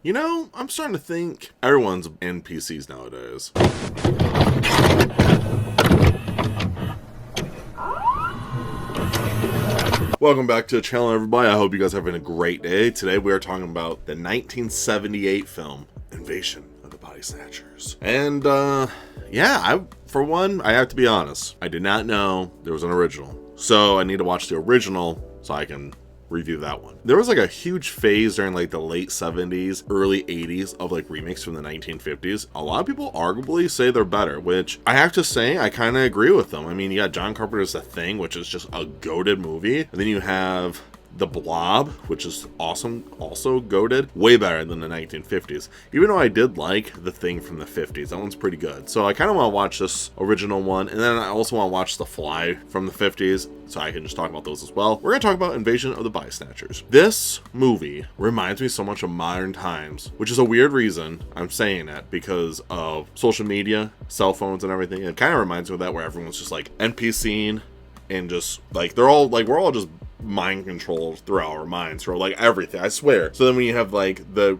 You know, I'm starting to think everyone's NPCs nowadays. Welcome back to the channel, everybody. I hope you guys are having a great day. Today we are talking about the 1978 film, Invasion of the Body Snatchers. And, for one, I have to be honest. I did not know there was an original. So I need to watch the original so I can review that one. There was like a huge phase during like the late 70s, early 80s of like remakes from the 1950s. A lot of people arguably say they're better, which I have to say I kind of agree with them. I mean, you got John Carpenter's The Thing, which is just a goated movie. And then you have The Blob, which is awesome, also goated, way better than the 1950s. Even though I did like The Thing from the 50s, that one's pretty good. So I kind of want to watch this original one, and then I also want to watch The Fly from the 50s, so I can just talk about those as well. We're going to talk about Invasion of the Body Snatchers. This movie reminds me so much of modern times, which is a weird reason I'm saying that because of social media, cell phones, and everything. It kind of reminds me of that, where everyone's just like NPCing and just like we're all just mind controlled through our minds for like everything, I swear. So then when you have like the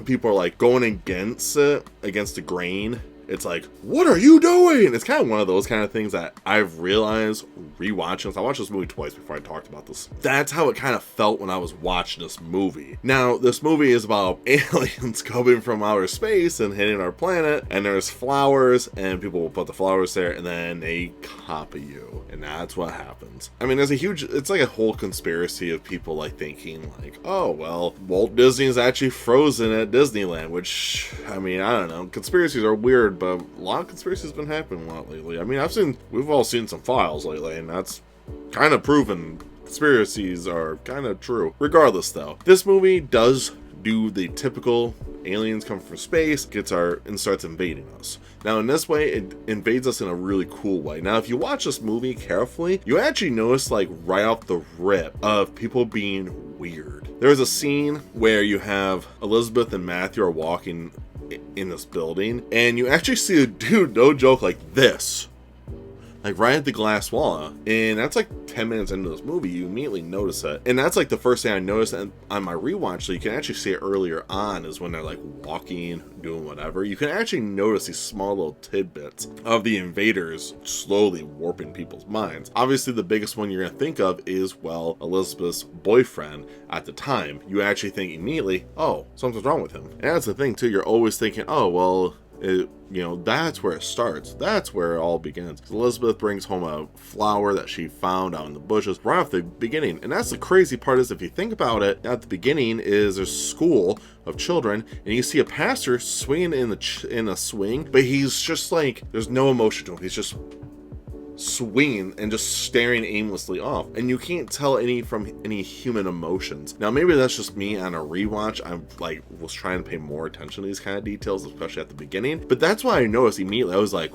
people are like going against the grain, it's like, what are you doing? It's kind of one of those kind of things that I've realized rewatching this. I watched this movie twice before I talked about this. That's how it kind of felt when I was watching this movie. Now, this movie is about aliens coming from outer space and hitting our planet, and there's flowers, and people will put the flowers there, and then they copy you, and that's what happens. I mean, it's like a whole conspiracy of people like thinking like, oh, well, Walt Disney is actually frozen at Disneyland, which, I mean, I don't know. Conspiracies are weird, but a lot of conspiracies have been happening a lot lately. I mean, we've all seen some files lately, and that's kind of proven conspiracies are kind of true. Regardless, though, this movie does do the typical aliens come from space, and starts invading us. Now, in this way, it invades us in a really cool way. Now, if you watch this movie carefully, you actually notice, like, right off the rip of people being weird. There's a scene where you have Elizabeth and Matthew are walking in this building, and you actually see a dude, no joke, like this, like right at the glass wall, and that's like 10 minutes into this movie. You immediately notice it, and that's like the first thing I noticed. And on my rewatch, so you can actually see it earlier on, is when they're like walking, doing whatever, you can actually notice these small little tidbits of the invaders slowly warping people's minds. Obviously, the biggest one you're gonna think of is, well, Elizabeth's boyfriend at the time. You actually think immediately, oh, something's wrong with him. And that's the thing too, you're always thinking, oh, well, that's where it starts. That's where it all begins. Elizabeth brings home a flower that she found out in the bushes right off the beginning. And that's the crazy part, is if you think about it, at the beginning is there's a school of children, and you see a pastor swinging in a swing, but he's just like, there's no emotion to him. He's just swinging and just staring aimlessly off, and you can't tell any human emotions. Now, maybe that's just me on a rewatch. Was trying to pay more attention to these kind of details, especially at the beginning, but that's why I noticed immediately. I was like,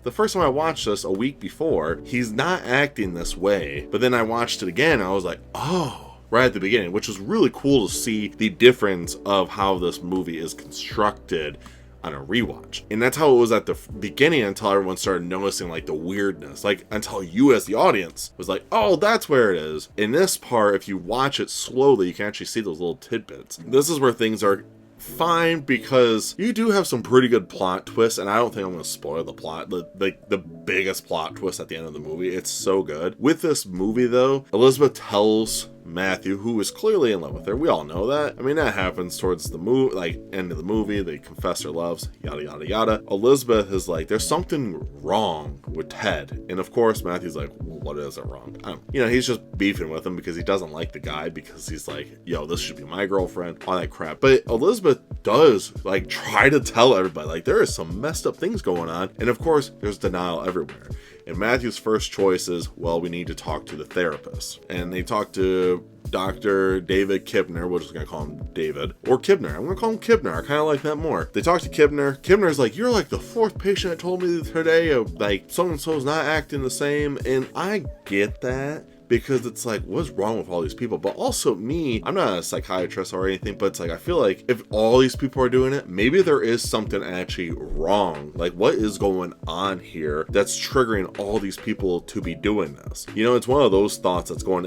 the first time I watched this a week before, he's not acting this way. But then I watched it again, and I was like, oh, right at the beginning, which was really cool to see the difference of how this movie is constructed on a rewatch. And that's how it was at the beginning, until everyone started noticing like the weirdness, like until you as the audience was like, oh, that's where it is. In this part, if you watch it slowly, you can actually see those little tidbits. This is where things are fine, because you do have some pretty good plot twists, and I don't think I'm going to spoil the plot, the biggest plot twist at the end of the movie. It's so good. With this movie, though, Elizabeth tells Matthew, who is clearly in love with her. We all know that. I mean, that happens towards the end of the movie. They confess their loves, yada yada yada. Elizabeth is like, there's something wrong with Ted, and of course Matthew's like, well, what is it wrong? He's just beefing with him because he doesn't like the guy, because he's like, yo, this should be my girlfriend, all that crap. But Elizabeth does like try to tell everybody, like, there is some messed up things going on, and of course there's denial everywhere. And Matthew's first choice is, well, we need to talk to the therapist. And they talk to Dr. David Kibner. We're just going to call him David. Or Kibner. I'm going to call him Kibner. I kind of like that more. They talk to Kibner. Kibner's like, you're like the fourth patient that told me today, like, so-and-so's not acting the same. And I get that, because it's like, what's wrong with all these people? But also me, I'm not a psychiatrist or anything, but it's like, I feel like if all these people are doing it, maybe there is something actually wrong. Like, what is going on here that's triggering all these people to be doing this? You know, it's one of those thoughts that's going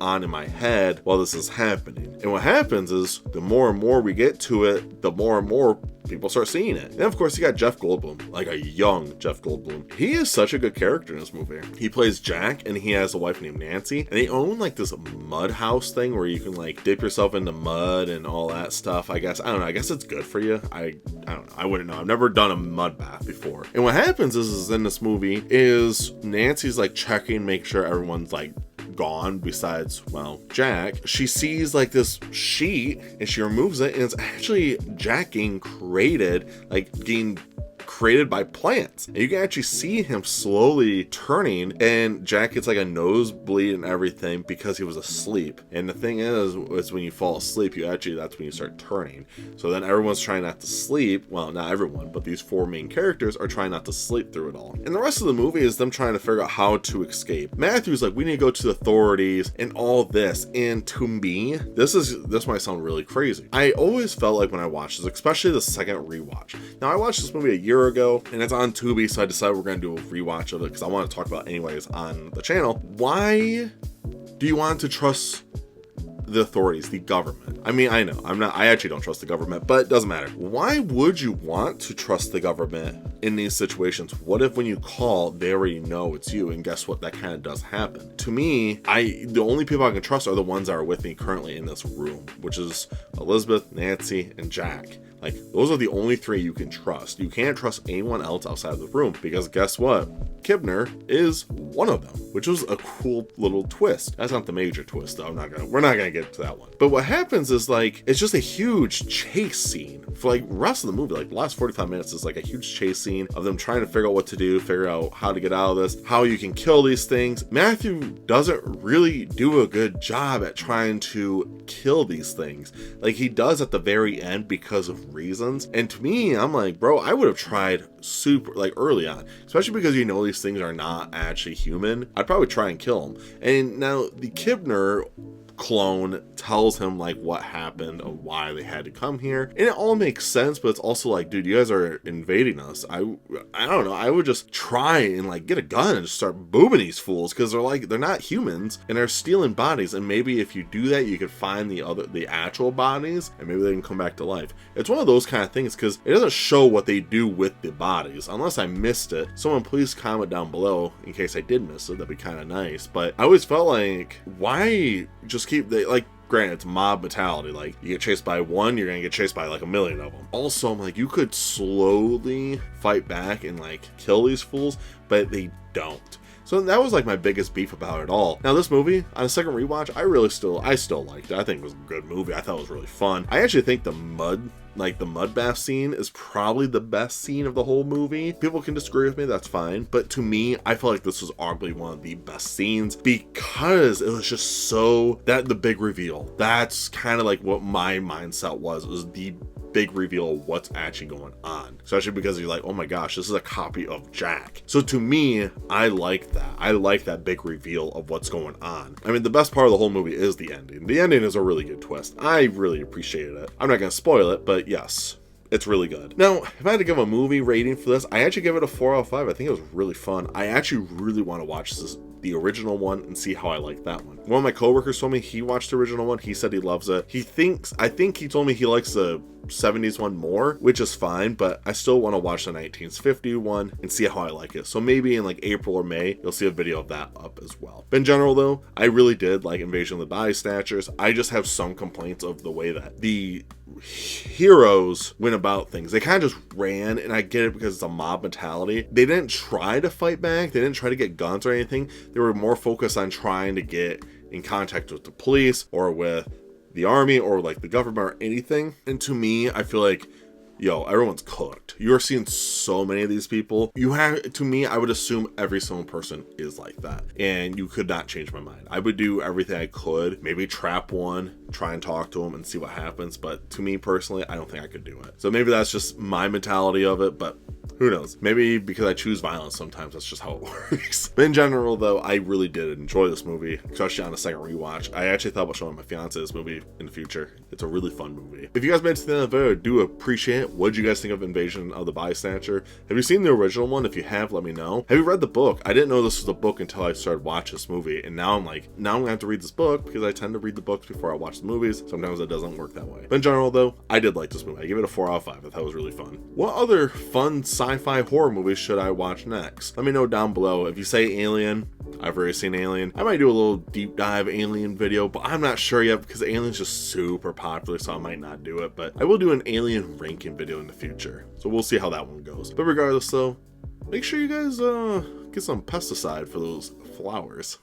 on in my head while this is happening. And what happens is the more and more we get to it, the more and more people start seeing it. And of course, you got Jeff Goldblum, like a young Jeff Goldblum. He is such a good character in this movie. He plays Jack, and he has a wife named Nancy, and they own like this mud house thing where you can like dip yourself into mud and all that stuff. I guess, I don't know, I guess it's good for you. I don't know, I wouldn't know. I've never done a mud bath before. And what happens is in this movie is Nancy's like checking, make sure everyone's like gone besides, well, Jack. She sees like this sheet and she removes it, and it's actually Jack getting created by plants. And you can actually see him slowly turning, and Jack gets like a nosebleed and everything because he was asleep. And the thing is when you fall asleep, that's when you start turning. So then everyone's trying not to sleep. Well, not everyone, but these four main characters are trying not to sleep through it all. And the rest of the movie is them trying to figure out how to escape. Matthew's like, we need to go to the authorities and all this. And to me, this might sound really crazy. I always felt like when I watched this, especially the second rewatch. Now, I watched this movie a year ago, and it's on Tubi, so I decided we're going to do a rewatch of it because I want to talk about it anyways on the channel. Why do you want to trust the authorities, the government? I mean, I actually don't trust the government, but it doesn't matter. Why would you want to trust the government in these situations? What if when you call, they already know it's you? And guess what? That kind of does happen. To me, the only people I can trust are the ones that are with me currently in this room, which is Elizabeth, Nancy, and Jack. Like, those are the only three you can trust. You can't trust anyone else outside of the room, because guess what? Kibner is one of them, which was a cool little twist. That's not the major twist, though. We're not gonna get to that one. But what happens is, like, it's just a huge chase scene for like the rest of the movie. Like, the last 45 minutes is like a huge chase scene of them trying to figure out what to do, figure out how to get out of this, how you can kill these things. Matthew doesn't really do a good job at trying to kill these things. Like, he does at the very end because of reasons. And to me, I'm like, bro, I would have tried super like early on, especially because you know these things are not actually human. I'd probably try and kill them. And now the Kibner clone tells him like what happened and why they had to come here, and it all makes sense, but it's also like, dude, you guys are invading us. I don't know, I would just try and like get a gun and just start booming these fools, because they're not humans and they're stealing bodies. And maybe if you do that, you could find the actual bodies, and maybe they can come back to life. It's one of those kind of things, because it doesn't show what they do with the bodies unless I missed it. Someone please comment down below in case I did miss it. That'd be kind of nice. But I always felt like, why just keep granted, it's mob mentality. Like, you get chased by one, you're gonna get chased by like a million of them. Also, I'm like, you could slowly fight back and like kill these fools, but they don't. So that was like my biggest beef about it all. Now, this movie, on a second rewatch, I still liked it. I think it was a good movie. I thought it was really fun. I actually think the mud bath scene is probably the best scene of the whole movie. People can disagree with me, that's fine. But to me, I feel like this was arguably one of the best scenes, because it was just the big reveal. That's kind of like what my mindset was. It was the big reveal of what's actually going on, especially because you're like, oh my gosh, this is a copy of Jack. So to me, I like that. I like that big reveal of what's going on. I mean, the best part of the whole movie is the ending. The ending is a really good twist. I really appreciated it. I'm not gonna spoil it, but yes, it's really good. Now, if I had to give a movie rating for this, I actually give it a 4 out of 5. I think it was really fun. I actually really want to watch the original one and see how I like that one. One of my coworkers told me he watched the original one. He said he loves it. I think he told me he likes the 70s one more, which is fine, but I still want to watch the 1950 one and see how I like it. So maybe in like April or May, you'll see a video of that up as well. But in general though, I really did like Invasion of the Body Snatchers. I just have some complaints of the way that the heroes went about things. They kind of just ran, and I get it because it's a mob mentality. They didn't try to fight back. They didn't try to get guns or anything. They were more focused on trying to get in contact with the police or with the army or like the government or anything. And to me, I feel like, everyone's cooked. You're seeing so many of these people. To me, I would assume every single person is like that, and you could not change my mind. I would do everything I could, maybe trap one, try and talk to them and see what happens. But to me personally, I don't think I could do it. So maybe that's just my mentality of it, but Who knows? Maybe because I choose violence sometimes, that's just how it works. But in general, though, I really did enjoy this movie, especially on a second rewatch. I actually thought about showing my fiance this movie in the future. It's a really fun movie. If you guys made it to the end of the video, I do appreciate it. What did you guys think of Invasion of the Body Snatcher? Have you seen the original one? If you have, let me know. Have you read the book? I didn't know this was a book until I started watching this movie, and now I'm like, now I'm gonna have to read this book because I tend to read the books before I watch the movies. Sometimes it doesn't work that way. But in general, though, I did like this movie. I give it a 4 out of 5. I thought it was really fun. What other fun sci-fi horror movies should I watch next? Let me know down below. If you say Alien, I've already seen Alien. I might do a little deep dive Alien video, but I'm not sure yet because Alien's just super popular, so I might not do it. But I will do an Alien ranking video in the future, so we'll see how that one goes. But regardless, though, make sure you guys get some pesticide for those flowers.